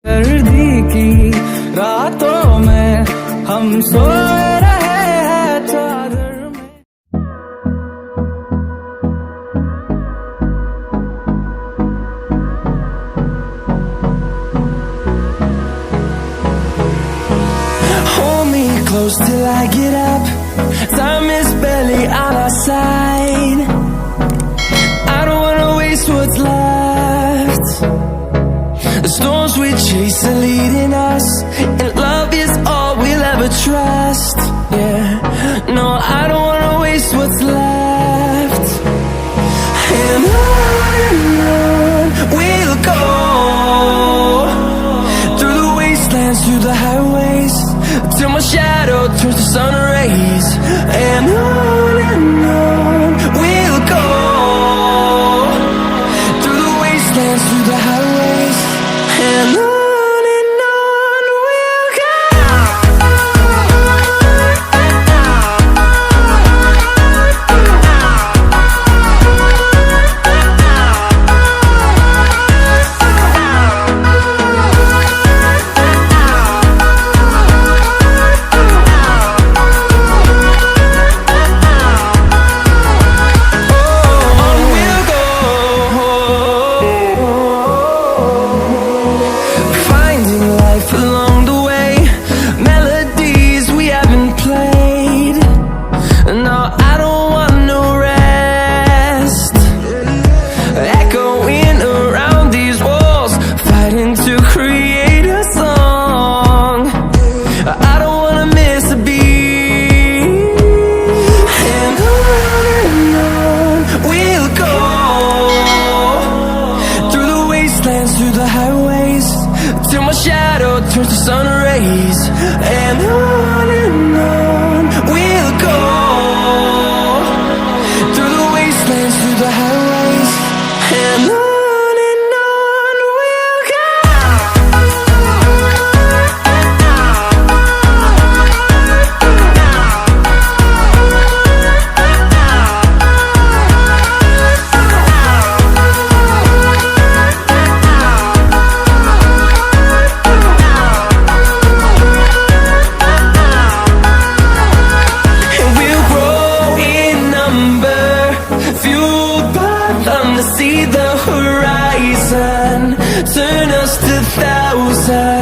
सर्दी की रातों में हम सोए रहे हैं चादर में। Hold me close till I get up. Time is barely on our side. I don't wanna waste what's left. The storms we chase are leading us, and love is all we'll ever trust. Yeah, no, I don't wanna waste what's left. And on we'll go, through the wastelands, through the highways, till my shadow turns to sun rays. And on we'll go, through the wastelands, through the highways. And on we'll go. Through the highways, till my shadow turns to sun rays. And on we'll go, through the wastelands, through the highways. And on we'll go. See the horizon, turn us to thousands.